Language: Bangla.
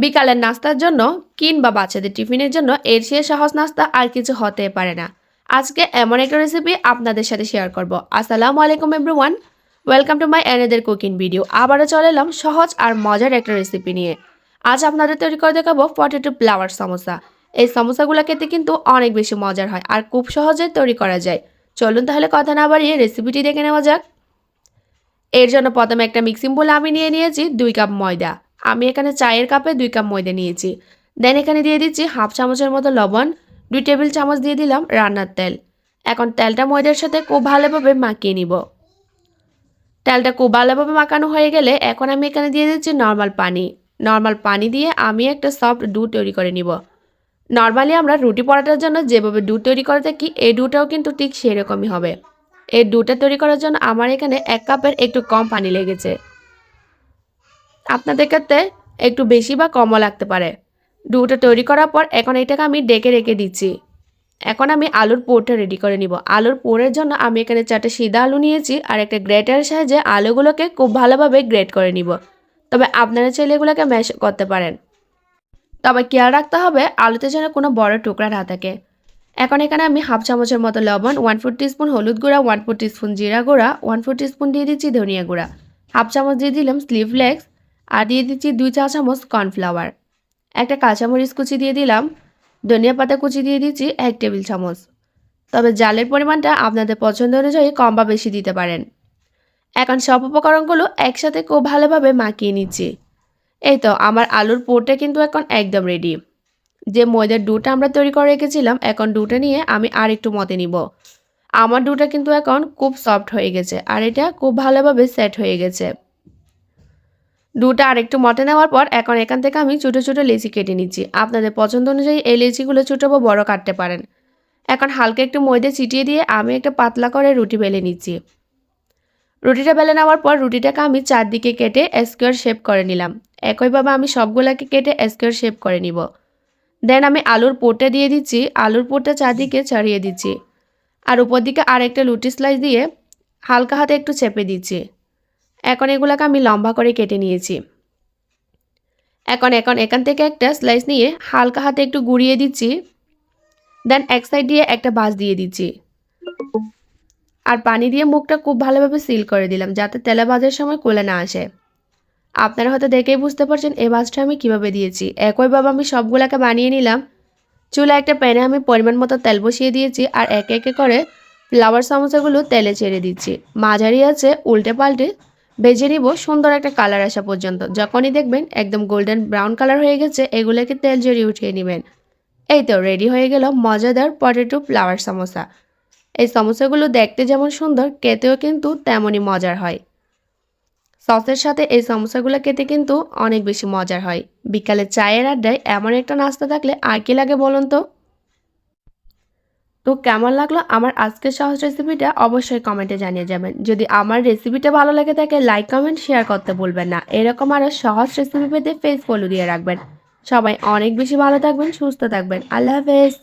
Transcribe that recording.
বিকালের নাস্তার জন্য কিংবা বাচ্চাদের টিফিনের জন্য এর চেয়ে সহজ নাস্তা আর কিছু হতে পারে না। আজকে এমন একটা রেসিপি আপনাদের সাথে শেয়ার করব। আসসালামু আলাইকুম everyone, welcome to my another cooking video. আবারও চলে এলাম সহজ আর মজার একটা রেসিপি নিয়ে। আজ আপনাদের তৈরি করে দেখাবো পটেটো ফ্লাওয়ার সমোসা। এই সমোসাগুলো খেতে কিন্তু অনেক বেশি মজার হয় আর খুব সহজে তৈরি করা যায়। চলুন তাহলে কথা না বাড়িয়ে রেসিপিটি দেখে নেওয়া যাক। এর জন্য প্রথমে একটা মিক্সিং বোলে আমি নিয়েছি 2 কাপ ময়দা। আমি এখানে চায়ের কাপে 2 কাপ ময়দা নিয়েছি। দেন এখানে দিয়ে দিচ্ছি হাফ চামচের মতো লবণ, 2 টেবিল চামচ দিয়ে দিলাম রান্নার তেল। এখন তেলটা ময়দার সাথে খুব ভালোভাবে মাখিয়ে নিব। তেলটা খুব ভালোভাবে মাখানো হয়ে গেলে এখন আমি এখানে দিয়ে দিচ্ছি নর্মাল পানি। নর্মাল পানি দিয়ে আমি একটা সফট ডু তৈরি করে নিব। নর্মালি আমরা রুটি পরাটার জন্য যেভাবে ডু তৈরি করে থাকি এই ডুটাও কিন্তু ঠিক সেরকমই হবে। এই ডুটা তৈরি করার জন্য আমার এখানে 1 কাপের একটু কম পানি লেগেছে। আপনাদের ক্ষেত্রে একটু বেশি বা কমও লাগতে পারে। ডুটা তৈরি করার পর এখন এটাকে আমি ডেকে রেখে দিচ্ছি। এখন আমি আলুর পুরটা রেডি করে নিব। আলুর পুরের জন্য আমি এখানে 4টা সিধা আলু নিয়েছি আর একটা গ্রেটারের সাহায্যে আলুগুলোকে খুব ভালোভাবে গ্রেট করে নিব। তবে আপনারা চাইলে এগুলোকে ম্যাশ করতে পারেন। তবে খেয়াল রাখতে হবে আলুতে যেন কোনো বড় টুকরা না থাকে। এখন এখানে আমি হাফ চামচের মতো লবণ, 1/4 টিস্পুন হলুদ গুঁড়া, 1/4 টিস্পুন জিরা গুঁড়া, 1/4 টিস্পুন দিয়ে দিচ্ছি ধনিয়া গুঁড়া, হাফ চামচ দিয়ে দিলাম চিলি ফ্লেক্স আর দিয়ে দিচ্ছি 2 চা চামচ কর্নফ্লাওয়ার। একটা কাঁচামরিচ কুচি দিয়ে দিলাম, ধনিয়া পাতা কুচি দিয়ে দিচ্ছি 1 টেবিল চামচ। তবে জালের পরিমাণটা আপনাদের পছন্দ অনুযায়ী কম বা বেশি দিতে পারেন। এখন সব উপকরণগুলো একসাথে খুব ভালোভাবে মাখিয়ে নিচ্ছি। এই তো আমার আলুর পুরটা কিন্তু এখন একদম রেডি। যে ময়দার ডুটা আমরা তৈরি করে রেখেছিলাম এখন ডুটা নিয়ে আমি আর একটু মতে নিব। আমার ডুটা কিন্তু এখন খুব সফট হয়ে গেছে আর এটা খুব ভালোভাবে সেট হয়ে গেছে। ডুটা আরেকটু মতে নেওয়ার পর এখন এখান থেকে আমি ছোটো ছোটো লেচি কেটে নিচ্ছি। আপনাদের পছন্দ অনুযায়ী এই লেচিগুলো ছোটো বা বড় কাটতে পারেন। এখন হালকা একটু ময়দা ছিটিয়ে দিয়ে আমি একটা পাতলা করে রুটি বেলে নিচ্ছি। রুটিটা বেলে নেওয়ার পর রুটিটাকে আমি চারদিকে কেটে স্কোয়ার শেপ করে নিলাম। একইভাবে আমি সবগুলোকে কেটে স্কোয়ার শেপ করে নিব। দেন আমি আলুর পুরটা দিয়ে দিচ্ছি। আলুর পুরটা চারদিকে ছড়িয়ে দিচ্ছি আর উপর দিকে আরেকটা রুটি স্লাইস দিয়ে হালকা হাতে একটু চেপে দিচ্ছি। এখন এগুলোকে আমি লম্বা করে কেটে নিয়েছি। এখন এখান থেকে একটা স্লাইস নিয়ে হালকা হাতে একটু গুঁড়িয়ে দিচ্ছি। দেন এক সাইড দিয়ে একটা ভাঁজ দিয়ে দিচ্ছি আর পানি দিয়ে মুখটা খুব ভালোভাবে সিল করে দিলাম যাতে তেলে ভাজার সময় খুলে না আসে। আপনারা হয়তো দেখেই বুঝতে পারছেন এই ভাঁজটা আমি কিভাবে দিয়েছি। একইভাবে আমি সবগুলোকে বানিয়ে নিলাম। চুলা একটা প্যানে আমি পরিমাণ মতো তেল বসিয়ে দিয়েছি আর একে একে করে ফ্লাওয়ার সমোসাগুলো তেলে ছেড়ে দিচ্ছি। মাঝারি আছে উল্টে পাল্টে ভেজে নিব সুন্দর একটা কালার আসা পর্যন্ত। যখনই দেখবেন একদম গোল্ডেন ব্রাউন কালার হয়ে গেছে এগুলোকে তেল ঝরিয়ে উঠিয়ে নেবেন। এই তো রেডি হয়ে গেল মজাদার পটেটো ফ্লাওয়ার সমোসা। এই সমোসাগুলো দেখতে যেমন সুন্দর খেতেও কিন্তু তেমনই মজার হয়। সসের সাথে এই সমোসাগুলো খেতে কিন্তু অনেক বেশি মজার হয়। বিকালে চায়ের আড্ডায় এমন একটা নাস্তা থাকলে আর কি লাগে বলুন তো। তো কেমন লাগলো আমার আজকের সহজ রেসিপিটা অবশ্যই কমেন্টে জানিয়ে যাবেন। যদি আমার রেসিপিটা ভালো লাগে থাকে লাইক কমেন্ট শেয়ার করতে ভুলবেন না। এরকম আরও সহজ রেসিপি পেতে পেজ ফলো দিয়ে রাখবেন। সবাই অনেক বেশি ভালো থাকবেন, সুস্থ থাকবেন। আল্লাহ হাফেজ।